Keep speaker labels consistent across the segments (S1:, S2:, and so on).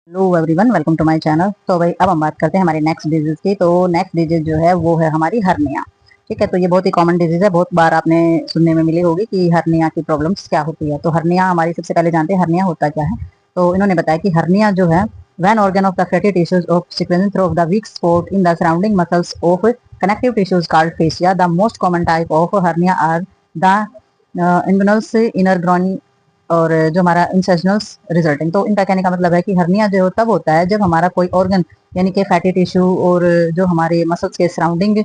S1: Hello everyone, welcome to my channel. तो भाई अब हम बात करते हैं हमारे नेक्स्ट डिजीज की। तो नेक्स्ट डिजीज जो है वो है हमारी हर्निया। ठीक है, तो ये बहुत ही कॉमन डिजीज है, बहुत बार आपने सुनने में मिली होगी कि हर्निया की प्रॉब्लम्स क्या होती है। तो हर्निया हमारी सबसे पहले जानते हैं हर्निया होता क्या है। तो इन्होंने बताया कि हर्निया जो है when organ of the fatty tissues of sequencing through of the weak spot in the surrounding muscles of connective tissues called fascia. The most common type of hernia are the inguinal inner groin और जो हमारा इंसेजनल्स resulting. तो इनका कहने का मतलब है कि हर्निया जो तब होता है जब हमारा कोई ऑर्गन यानी कि फैटी टिश्यू और जो हमारे मसल्स के सराउंडिंग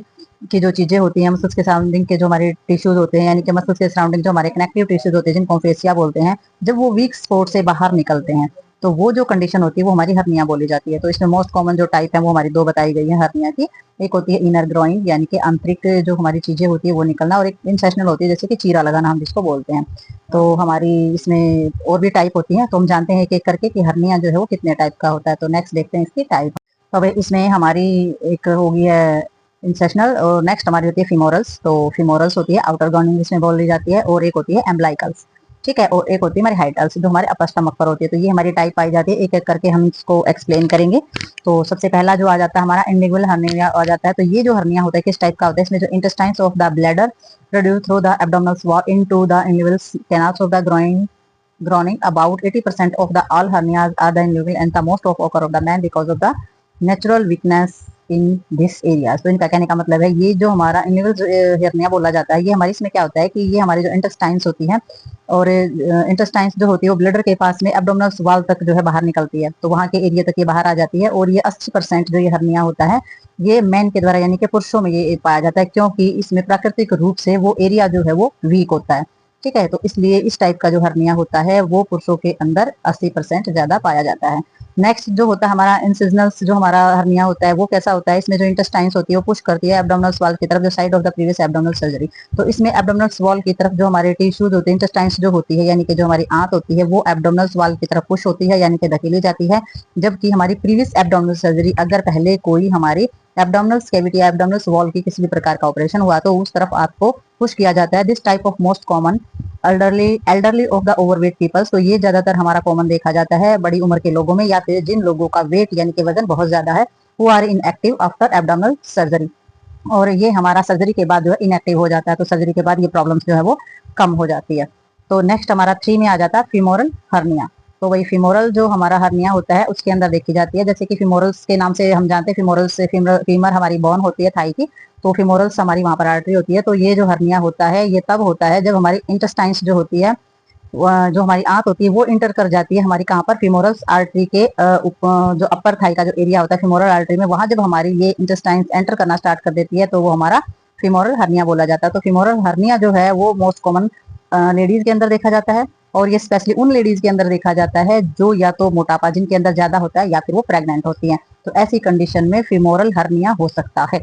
S1: की जो चीजें होती हैं, मसल्स के सराउंडिंग के जो हमारे टिश्यूज होते हैं यानी कि मसल्स के सराउंडिंग जो हमारे कनेक्टिव टिश्यूज होते हैं जिनको फेसिया बोलते हैं, जब वो वीक स्पॉट से बाहर निकलते हैं तो वो जो कंडीशन होती है वो हमारी हर्निया बोली जाती है। तो इसमें मोस्ट कॉमन जो टाइप है वो हमारी दो बताई गई है हर्निया की। एक होती है इनर ग्रोइंग यानी कि आंतरिक जो हमारी चीजें होती है वो निकलना, और एक इंसेशनल होती है जैसे कि चीरा लगाना हम जिसको बोलते हैं। तो हमारी इसमें और भी टाइप होती हैं, तो हम जानते हैं एक एक करके कि हर्निया जो है वो कितने टाइप का होता है। तो नेक्स्ट देखते हैं इसकी टाइप। तो अब इसमें हमारी एक होगी है इंसेशनल, और नेक्स्ट हमारी होती है फिमोरल्स। तो फिमोरल्स होती है आउटर गॉर्निंग जिसमें बोली जाती है, और एक होती है एम्ब्लाइकल्स। ठीक है, और एक होती है हमारी हाइटल्स जो हमारे अपर स्टमक पर होती है। तो ये हमारी टाइप पाई जाती है, एक एक करके हम इसको एक्सप्लेन करेंगे। तो सबसे पहला जो आ जाता है हमारा इंडिविजुअल हर्निया आ जाता है। तो ये जो हर्निया होता है किस टाइप का होता है, इसमें जो intestines of the bladder produced through the abdominal wall into the individual canals of the groaning. About 80% of the all hernias are the individual and the most of occur of the man because of the natural weakness in this area. तो इनका कहने का मतलब है ये जो हमारा individual hernia बोला जाता है, ये हमारी इसमें क्या होता है कि ये हमारी जो इंटेस्टाइन्स होती हैं, और इंटेस्टाइन्स जो होती है वो ब्लडर के पास में एब्डोमिनल वॉल तक जो है बाहर निकलती है, तो वहां के एरिया तक ये बाहर आ जाती है। और ये 80% जो ये हर्निया होता है ये मैन के द्वारा यानी कि पुरुषों में ये पाया जाता है, क्योंकि इसमें प्राकृतिक रूप से वो एरिया जो है वो वीक होता है। ठीक है, तो इसलिए इस टाइप का जो हर्निया होता है वो पुरुषों के अंदर 80% ज्यादा पाया जाता है। नेक्स्ट जो होता है हमारा इंसिजनल्स जो हमारा हर्निया होता है वो कैसा होता है, इसमें जो इंटेस्टाइन्स होती है वो पुश करती है एब्डोमिनल वॉल की तरफ, जो side of the previous abdominal surgery. तो इसमें एब्डोमिनल वॉल की तरफ जो हमारे टिश्यूज होते हैं, इंटेस्टाइन्स जो होती है यानी कि जो हमारी आंत होती है वो एब्डोमिनल वॉल की तरफ पुश होती है यानी कि धकेली जाती है। जबकि हमारी प्रीवियस एब्डोमिनल सर्जरी अगर पहले कोई हमारी एब्डोमिनल कैविटी या एब्डोमिनल वॉल की किसी भी प्रकार का ऑपरेशन हुआ तो उस तरफ आपको पुश किया जाता है। This type of most common elderly of the overweight peoples. तो ये ज्यादातर हमारा कॉमन देखा जाता है बड़ी उम्र के लोगों में, या फिर जिन लोगों का वेट यानी कि वजन बहुत ज्यादा है, वो are inactive after abdominal surgery. और ये हमारा सर्जरी के बाद जो है इनएक्टिव हो जाता है, तो सर्जरी के बाद ये प्रॉब्लम्स जो है वो कम हो जाती है। तो नेक्स्ट हमारा 3 में आ जाता है फीमोरल हर्निया। तो वही फीमोरल जो हमारा हर्निया होता है उसके अंदर देखी जाती है, जैसे कि फीमोरल्स के नाम से हम जानते हैं, फीमोरल से फीमर हमारी बोन होती है थाई की, तो फीमोरल्स हमारी वहां पर आर्टरी होती है। तो ये जो हर्निया होता है ये तब होता है जब हमारी इंटेस्टाइन्स जो होती है, जो हमारी आंत होती है वो इंटर कर जाती है हमारी कहाँ पर, फीमोरल आर्टरी के जो अपर थाई का जो एरिया होता है फीमोरल आर्टरी में, वहां जब हमारी ये इंटेस्टाइन्स एंटर करना स्टार्ट कर देती है तो वो हमारा फीमोरल हर्निया बोला जाता है। तो फीमोरल हर्निया जो है वो मोस्ट कॉमन लेडीज के अंदर देखा जाता है, और ये स्पेशली उन लेडीज के अंदर देखा जाता है जो या तो मोटापा जिनके अंदर ज्यादा होता है या फिर वो प्रेग्नेंट होती हैं। तो ऐसी कंडीशन में फीमोरल हर्निया हो सकता है।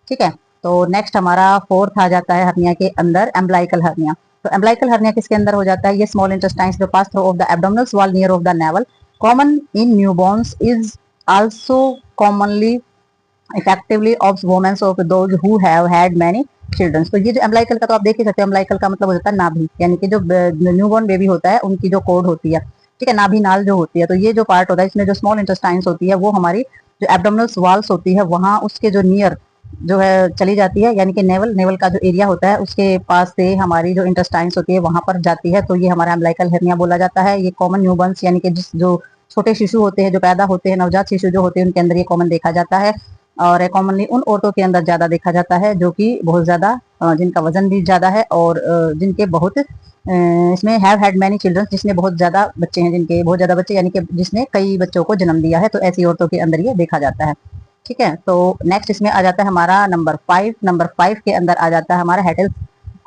S1: ठीक है, तो नेक्स्ट हमारा 4th आ जाता है हर्निया के अंदर एम्ब्लाइकल हर्निया। तो एम्ब्लाइकल हर्निया किसके अंदर हो जाता है, ये स्मॉल इंटेस्टाइन्स जो pass through of the abdominal wall near of the navel, common in newborns, is also commonly effectively of womens of those who have had many childrens. तो ये जो एम्ब्लाइकल का तो आप देख ही सकते हैं, एम्ब्लाइकल का मतलब हो जाता है नाभि, यानी कि जो न्यूबॉर्न बेबी होता है उनकी जो कोड होती है, ठीक है, नाभि नाल जो होती है। तो ये जो पार्ट होता है इसमें जो स्मॉल इंटेस्टाइन्स होती है वो हमारी जो एब्डोमिनल वॉल्स होती है वहां उसके जो नियर जो है चली जाती है, यानी कि नेवल नेवल का जो एरिया होता है उसके पास से हमारी जो इंटेस्टाइन्स होती है वहां पर जाती है। तो ये हमारा एम्ब्लाइकल हर्निया बोला जाता है। ये कॉमन न्यूबॉर्न्स यानी कि जिस जो छोटे शिशु होते हैं जो पैदा होते हैं, नवजात शिशु जो होते हैं उनके अंदर ये कॉमन देखा जाता है। और कॉमनली उन औरतों के अंदर ज्यादा देखा जाता है जो कि बहुत ज्यादा जिनका वजन भी ज्यादा है, और जिनके बहुत इसमें हैव हैड मैनी चिल्ड्रंस, जिसमें बहुत ज्यादा बच्चे हैं, जिनके बहुत ज्यादा बच्चे यानी कि जिसने कई बच्चों को जन्म दिया है, तो ऐसी औरतों के अंदर ये देखा जाता है। ठीक है, तो नेक्स्ट इसमें आ जाता है हमारा नंबर 5 के अंदर आ जाता है हमारा हेटल्स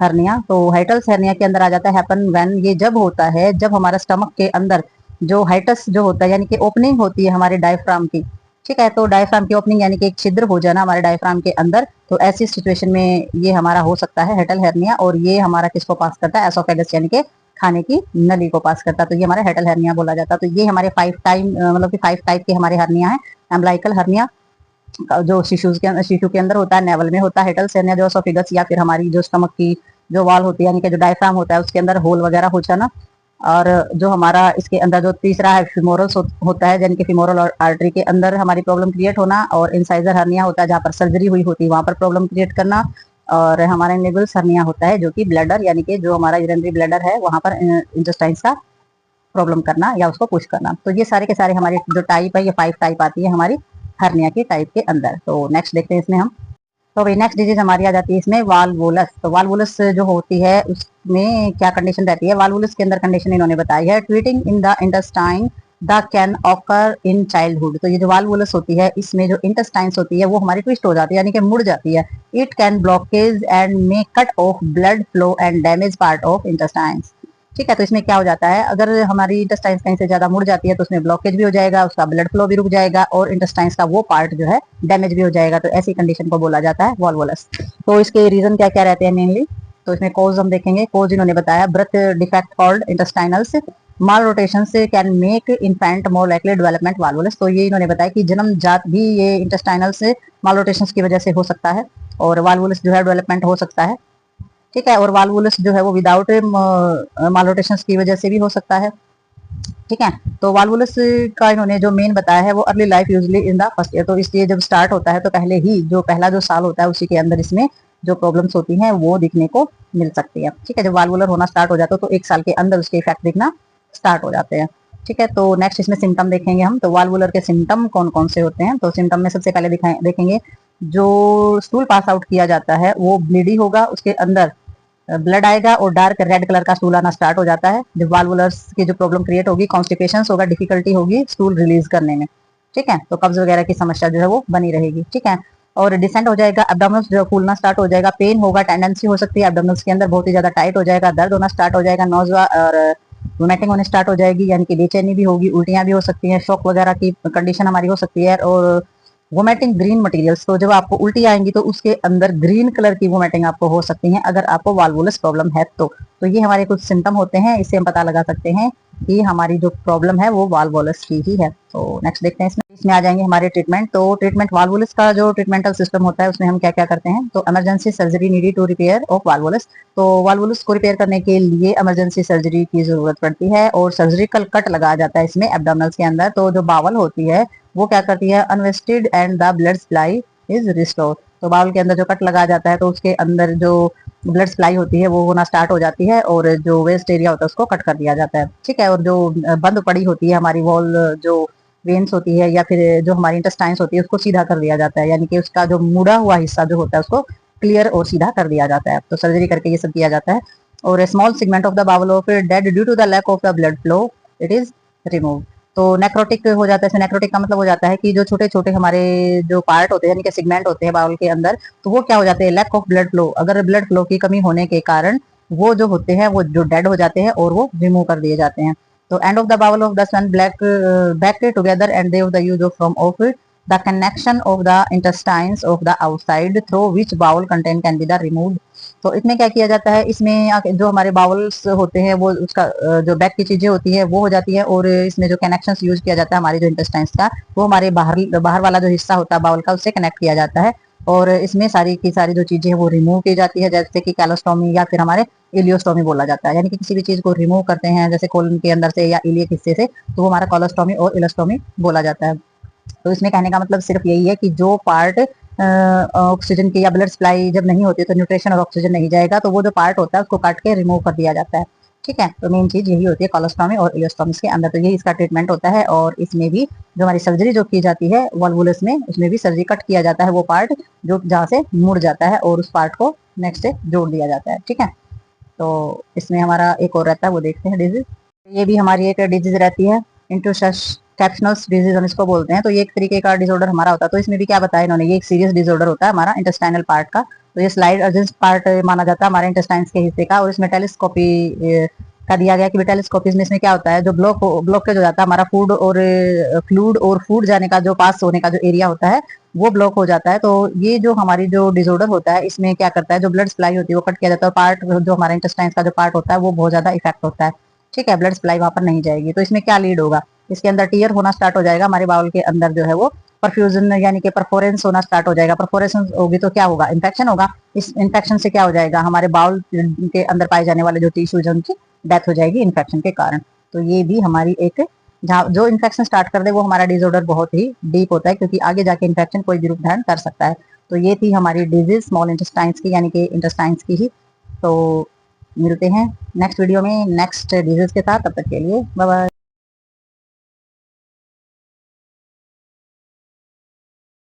S1: हर्निया। तो हेटल्स हर्निया के अंदर आ जाता है हैपन व्हेन, ये जब होता है जब हमारा स्टमक के अंदर जो हाइटस जो होता है यानी कि ओपनिंग होती है हमारे डायफ्राम की। ठीक है, तो डायफ्राम की ओपनिंग यानी कि एक छिद्र हो जाना हमारे डायफ्राम के अंदर, तो ऐसी सिचुएशन में ये हमारा हो सकता है हेटल हर्निया। और ये हमारा किसको पास करता है, एसोफेगस यानी कि खाने की नली को पास करता है। तो ये हमारा हेटल हर्निया बोला जाता है। तो ये हमारे 5 टाइप के हमारे हर्निया है। एम्ब्लाइकल हर्निया जो शिशु के अंदर होता है, नेवल में होता है। हेटल हर्निया जो एसोफेगस या फिर हमारी जो स्टमक की जो वॉल होती है यानी कि जो डायफ्राम होता है उसके अंदर होल वगैरह हो जाना, और जो हमारा इसके अंदर जो तीसरा है फिमोरल होता है, यानी कि फिमोरल आर्टरी के अंदर हमारी प्रॉब्लम क्रिएट होना, और इंसाइजर हर्निया होता है जहाँ पर सर्जरी हुई होती है वहां पर प्रॉब्लम क्रिएट करना, और हमारा नेबुलस हर्निया होता है जो कि ब्लैडर यानी कि जो हमारा यूरिनरी ब्लैडर है वहां पर इंटेस्टाइन्स का प्रॉब्लम करना या उसको पुश करना। तो ये सारे के सारे हमारे जो टाइप है, ये 5 टाइप आती है हमारी हर्निया की टाइप के अंदर। तो नेक्स्ट देखते हैं इसमें हम। तो भाई नेक्स्ट डिजीज हमारी आ जाती है इसमें वाल्वोलस। तो वाल्वोलस जो होती है उसमें क्या कंडीशन रहती है, वाल्वोलस के अंदर कंडीशन इन्होंने बताई है, tweeting in the intestine the can occur in childhood. तो ये जो वाल्वोलस होती है इसमें जो इंटेस्टाइन्स होती है वो हमारी ट्विस्ट हो जाती है यानी कि मुड़ जाती है। It can blockage and may cut off blood flow and damage part of intestines. ठीक है, तो इसमें क्या हो जाता है, अगर हमारी इंटेस्टाइन्स कहीं से ज्यादा मुड़ जाती है तो उसमें ब्लॉकेज भी हो जाएगा, उसका ब्लड फ्लो भी रुक जाएगा और इंटेस्टाइन्स का वो पार्ट जो है डैमेज भी हो जाएगा। तो ऐसी कंडीशन को बोला जाता है वाल्वोलस। तो इसके रीजन क्या क्या रहते हैं मेनली, तो इसमें कोज हम देखेंगे। कोज इन्होंने बताया birth defect called intestinals malrotation से can make infant more likely development volvulus. तो ये इन्होंने बताया कि जन्म जात भी ये इंटेस्टाइनल से माल रोटेशन की वजह से हो सकता है और वाल्वोलस जो है डेवलपमेंट हो सकता है। ठीक है, और वाल्वुलस जो है वो विदाउट मालोटेशन की वजह से भी हो सकता है। ठीक है, तो वाल्वुलस का इन्होंने जो मेन बताया है वो early life usually in the first year. तो इसलिए जब स्टार्ट होता है तो पहले ही जो पहला जो साल होता है उसी के अंदर इसमें जो प्रॉब्लम्स होती हैं वो दिखने को मिल सकती है। ठीक है, जब वाल्वुलर होना स्टार्ट हो जाता है तो 1 साल के अंदर उसके इफेक्ट दिखना स्टार्ट हो जाते हैं। ठीक है, तो नेक्स्ट इसमें सिम्टम देखेंगे हम। तो वाल्वुलर के सिम्टम कौन कौन से होते हैं, तो सिम्टम में सबसे पहले देखेंगे जो स्टूल पास आउट किया जाता है वो ब्लीडी होगा, उसके अंदर ब्लड आएगा और डार्क रेड कलर का स्टूल आना स्टार्ट हो जाता है। जब वाल्वुलर्स की जो प्रॉब्लम क्रिएट होगी, कॉन्स्टिपेशन होगा, डिफिकल्टी होगी स्टूल रिलीज करने में। ठीक है, तो कब्ज वगैरह की समस्या जो है वो बनी रहेगी। ठीक है, और डिसेंट हो जाएगा, एब्डोमिनल्स जो फूलना स्टार्ट हो जाएगा, पेन होगा, टेंडेंसी हो सकती है एब्डोमिनल्स के अंदर बहुत ही ज्यादा टाइट हो जाएगा, दर्द होना स्टार्ट हो जाएगा, नोजवा और वोमिटिंग होने स्टार्ट हो जाएगी यानी कि बेचैनी भी होगी, उल्टियां भी हो सकती हैं, शॉक वगैरह की कंडीशन हमारी हो सकती है। और वोमिटिंग ग्रीन मटेरियल्स, तो जब आपको उल्टी आएंगी तो उसके अंदर ग्रीन कलर की वोमिटिंग आपको हो सकती है अगर आपको वाल्वुलस प्रॉब्लम है तो ये हमारे कुछ सिम्टम होते हैं, इससे हम पता लगा सकते हैं कि हमारी जो प्रॉब्लम है वो वाल्वुलस की ही है। तो नेक्स्ट देखते हैं इसमें आ जाएंगे हमारे ट्रीटमेंट। तो ट्रीटमेंट वाल्वुलस का जो ट्रीटमेंटल सिस्टम होता है उसमें हम क्या क्या करते हैं, तो emergency surgery needed to repair of volvulus. तो वाल्वुलस को रिपेयर करने के लिए इमरजेंसी सर्जरी की जरूरत पड़ती है और सर्जिकल कट लगाया जाता है इसमें एब्डोमिनल्स के अंदर। तो जो बावल होती है वो क्या करती है, untwisted and the blood supply is restore. तो बाउल के अंदर जो कट लगाया जाता है तो उसके अंदर जो ब्लड सप्लाई होती है वो होना स्टार्ट हो जाती है और जो वेस्ट एरिया होता है उसको कट कर दिया जाता है। ठीक है, और जो बंद पड़ी होती है हमारी वॉल, जो वेन्स होती है या फिर जो हमारी इंटेस्टाइन्स होती है उसको सीधा कर दिया जाता है, यानी कि उसका जो मुड़ा हुआ हिस्सा जो होता है उसको क्लियर और सीधा कर दिया जाता है। तो सर्जरी करके ये सब किया जाता है। और small segment of the bowel of dead due to the lack of the blood flow it is remove. तो नेक्रोटिक हो जाता है। नेक्रोटिक का मतलब हो जाता है कि जो छोटे छोटे हमारे जो पार्ट होते हैं यानी कि सेगमेंट होते हैं बाउल के अंदर, तो वो क्या हो जाते हैं, लैक ऑफ ब्लड फ्लो, अगर ब्लड फ्लो की कमी होने के कारण वो जो होते हैं वो जो डेड हो जाते हैं और वो रिमूव कर दिए जाते हैं। तो end of the bowel of the sun black back together and they of the use of from of the connection of the intestines of the outside through which bowel content can be the removed. तो इसमें क्या किया जाता है, इसमें जो हमारे bowls होते हैं वो उसका जो बैक की चीजें होती है वो हो जाती है और इसमें जो कनेक्शंस यूज किया जाता है हमारे जो इंटेस्टाइन्स का वो हमारे बाहर बाहर वाला जो हिस्सा होता है बाउल का उससे कनेक्ट किया जाता है और इसमें सारी की सारी जो चीजें हैं वो रिमूव की जाती है, जैसे कि कैलोस्टोमी या फिर हमारे इलियोस्टोमी बोला जाता है, यानी कि किसी भी चीज को रिमूव करते हैं जैसे कोलन के अंदर से या इलियक हिस्से से, तो वो हमारा कोलोस्टोमी और इलोस्टोमी बोला जाता है। तो इसमें कहने का मतलब सिर्फ यही है कि जो पार्ट ऑक्सीजन की या ब्लड सप्लाई जब नहीं होती तो न्यूट्रिशन और ऑक्सीजन नहीं जाएगा, तो वो जो पार्ट होता है उसको काट के रिमूव कर दिया जाता है। ठीक है, तो मेन चीज यही होती है कोलोस्टोमी और इलोस्टोमी के अंदर, तो यही इसका ट्रीटमेंट होता है। और इसमें भी जो हमारी सर्जरी जो की जाती है वाल्वुलस में, उसमें भी सर्जरी कट किया जाता है वो पार्ट जो जहाँ से मुड़ जाता है और उस पार्ट को नेक्स्ट से जोड़ दिया जाता है। ठीक है, तो इसमें हमारा एक और रहता है वो देखते हैं डिजीज। ये भी हमारी एक डिजीज रहती है कैप्शनल्स डिजीज हम इसको बोलते हैं। तो ये एक तरीके का डिसऑर्डर हमारा होता है। तो इसमें भी क्या बताया इन्होंने, ये एक सीरियस डिसऑर्डर होता है हमारा इंटेस्टाइनल पार्ट का। तो ये स्लाइड अर्जेंस पार्ट माना जाता है हमारे इंटेस्टाइन्स के हिस्से का। और इसमें टेलीस्कोपी का दिया गया कि टेलीस्कोपी में इसमें क्या होता है, जो ब्लॉकेज हो जाता है हमारा फूड और फ्लूड और फूड जाने का जो पास होने का जो एरिया होता है वो ब्लॉक हो जाता है। तो ये जो हमारी जो डिसऑर्डर होता है इसमें क्या करता है, जो ब्लड सप्लाई होती है वो कट किया जाता है, पार्ट जो हमारे इंटेस्टाइन्स का जो पार्ट होता है वो बहुत ज्यादा इफेक्ट होता है। ठीक है, ब्लड सप्लाई वहां पर नहीं जाएगी। तो इसमें क्या लीड होगा, इसके अंदर टीयर होना स्टार्ट हो जाएगा हमारे बाउल के अंदर, जो है वो परफ्यूजन यानी कि परफोरेंस होना स्टार्ट हो जाएगा। परफोरेशन होगी तो क्या होगा, इन्फेक्शन होगा। इस इन्फेक्शन से क्या हो जाएगा, हमारे बाउल के अंदर पाए जाने वाले जो टिश्यूज हैं उनकी डेथ हो जाएगी इन्फेक्शन के कारण। तो ये भी हमारी एक, जहाँ जो इन्फेक्शन स्टार्ट कर दे वो हमारा डिसऑर्डर बहुत ही डीप होता है, क्योंकि आगे जाके इन्फेक्शन कोई भी रूप धारण कर सकता है। तो ये थी हमारी डिजीज स्मॉल इंटेस्टाइन्स की, यानी कि इंटेस्टाइन्स की ही। तो मिलते हैं नेक्स्ट वीडियो में नेक्स्ट डिजीज के साथ, तब तक के लिए बाय बाय।